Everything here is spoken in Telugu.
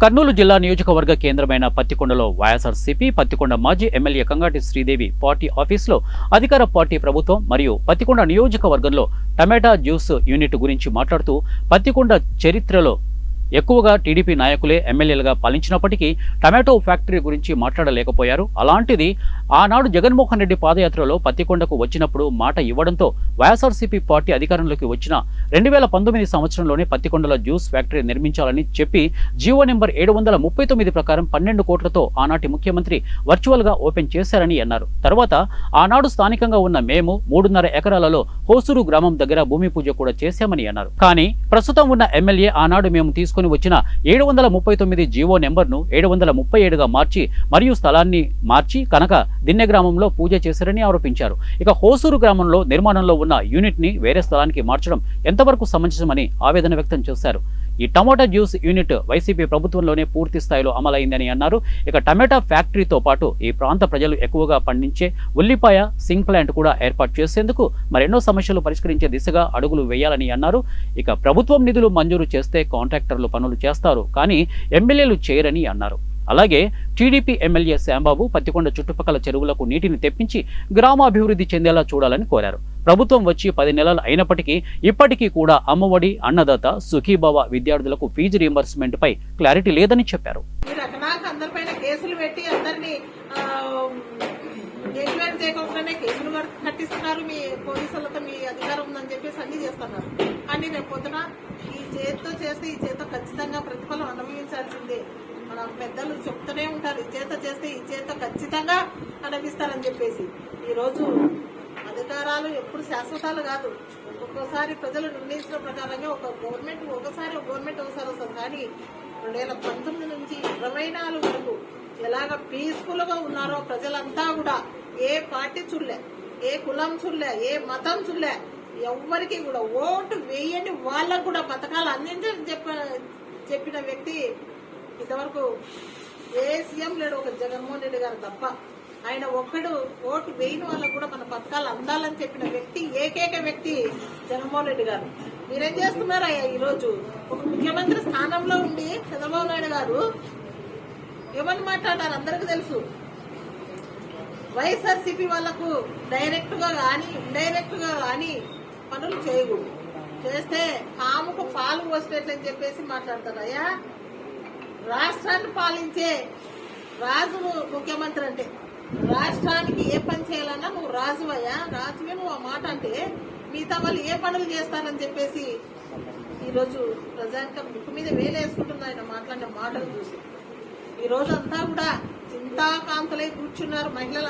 కర్నూలు జిల్లా నియోజకవర్గ కేంద్రమైన పత్తికొండలో వైఎస్ఆర్సీపీ పత్తికొండ మాజీ ఎమ్మెల్యే కంగాటి శ్రీదేవి పార్టీ ఆఫీసులో అధికార పార్టీ ప్రభుత్వం మరియు పత్తికొండ నియోజకవర్గంలో టమాటా జ్యూస్ యూనిట్ గురించి మాట్లాడుతూ పత్తికొండ చరిత్రలో ఎక్కువగా టీడీపీ నాయకులే ఎమ్మెల్యేలుగా పాలించినప్పటికీ టమాటో ఫ్యాక్టరీ గురించి మాట్లాడలేకపోయారు. అలాంటిది ఆనాడు జగన్మోహన్ రెడ్డి పాదయాత్రలో పత్తికొండకు వచ్చినప్పుడు మాట ఇవ్వడంతో వైఎస్ఆర్సీపీ పార్టీ అధికారంలోకి వచ్చిన 2019 సంవత్సరంలోనే పత్తికొండలో జ్యూస్ ఫ్యాక్టరీ నిర్మించాలని చెప్పి జీవో నెంబర్ 739 ప్రకారం 12 కోట్లతో ఆనాటి ముఖ్యమంత్రి వర్చువల్ గా ఓపెన్ చేశారని అన్నారు. తర్వాత ఆనాడు స్థానికంగా ఉన్న మేము 3.5 ఎకరాలలో హోసూరు గ్రామం దగ్గర భూమి పూజ కూడా చేశామని అన్నారు. కానీ ప్రస్తుతం ఉన్న ఎమ్మెల్యే ఆనాడు మేము తీసుకుని వచ్చిన 739 జీవో నెంబర్ను 737గా మార్చి మరియు స్థలాన్ని మార్చి కనక దిన్నె గ్రామంలో పూజ చేశారని ఆరోపించారు. ఇక హోసూరు గ్రామంలో నిర్మాణంలో ఉన్న యూనిట్ ని వేరే స్థలానికి మార్చడం ఎంతవరకు సమంజసమని ఆవేదన వ్యక్తం చేశారు. ఈ టమాటా జ్యూస్ యూనిట్ వైసీపీ ప్రభుత్వంలోనే పూర్తి స్థాయిలో అమలైందని అన్నారు. ఇక టమాటా ఫ్యాక్టరీతో పాటు ఈ ప్రాంత ప్రజలు ఎక్కువగా పండించే ఉల్లిపాయ సింక్ ప్లాంట్ కూడా ఏర్పాటు చేసేందుకు మరెన్నో సమస్యలు పరిష్కరించే దిశగా అడుగులు వేయాలని అన్నారు. ఇక ప్రభుత్వం నిధులు మంజూరు చేస్తే కాంట్రాక్టర్లు పనులు చేస్తారు, కానీ ఎమ్మెల్యేలు చేయరని అన్నారు. అలాగే టీడీపీ ఎమ్మెల్యే శ్యాంబాబు పత్తికొండ చుట్టుపక్కల చెరువులకు నీటిని తెప్పించి గ్రామాభివృద్ధి చెందేలా చూడాలని కోరారు. ప్రభుత్వం వచ్చి 10 నెలలు అయినప్పటికీ ఇప్పటికీ కూడా అమ్మఒడి, అన్నదాత, సుఖీభవ విద్యార్థులకు ఫీజు రీంబర్స్మెంట్ పై క్లారిటీ లేదని చెప్పారు. కట్టిస్తున్నారు, మీ పోలీసులతో మీ అధికారం ఉందని చెప్పేసి అన్ని చేస్తున్నారు. కానీ రేపు పొద్దున ఈ చేతితో చేస్తే ఈ చేత ఖచ్చితంగా ప్రతిఫలం అనుభవించాల్సిందే. మన పెద్దలు చెప్తూనే ఉంటారు, ఈ చేత చేస్తే ఈ చేత ఖచ్చితంగా అనుభవిస్తారని చెప్పేసి. ఈరోజు అధికారాలు ఎప్పుడు శాశ్వతాలు కాదు. ఒక్కొక్కసారి ప్రజలు నిర్ణయించిన ప్రకారంగా ఒకసారి గవర్నమెంట్ వస్తుంది. కానీ 2019 నుంచి 24 వరకు ఎలాగ పీస్ఫుల్ గా ఉన్నారో ప్రజలంతా కూడా, ఏ పార్టీ చూడలే, ఏ కులం చూడలే, ఏ మతం చూడలే, ఎవ్వరికి కూడా ఓటు వేయని వాళ్ళకు కూడా పథకాలు అందించని చెప్పిన వ్యక్తి ఇంతవరకు ఏ సీఎం లేడు, ఒక జగన్మోహన్ రెడ్డి గారు తప్ప. ఆయన ఒక్కడు ఓటు వేయని వాళ్ళకు కూడా మన పథకాలు అందాలని చెప్పిన వ్యక్తి, ఏకైక వ్యక్తి జగన్మోహన్ రెడ్డి గారు. మీరేం చేస్తున్నారయ్యా? ఈరోజు ఒక ముఖ్యమంత్రి స్థానంలో ఉండి చంద్రబాబు నాయుడు గారు ఏమని మాట్లాడారు అందరికీ తెలుసు. వైఎస్ఆర్సీపీ వాళ్లకు డైరెక్ట్ గా కానీ ఇండైరెక్ట్ గా కానీ పనులు చేయకూడదు, చేస్తే పాముకు పాలు పోసినట్లని చెప్పేసి మాట్లాడతారు. అయ్యా, రాష్ట్రాన్ని పాలించే రాజు ముఖ్యమంత్రి అంటే, రాష్ట్రానికి ఏ పని చేయాలన్నా నువ్వు రాజు అయ్యా, రాజువే నువ్వు ఆ మాట అంటే మిగతా వాళ్ళు ఏ పనులు చేస్తారని చెప్పేసి ఈరోజు ప్రజానికం ముక్కు మీద వేలేసుకుంటున్నారు ఆయన మాట్లాడిన మాటలు చూసి. ఈ రోజు అంతా కూడా చింతాకాంతలై కూర్చున్నారు మహిళలు.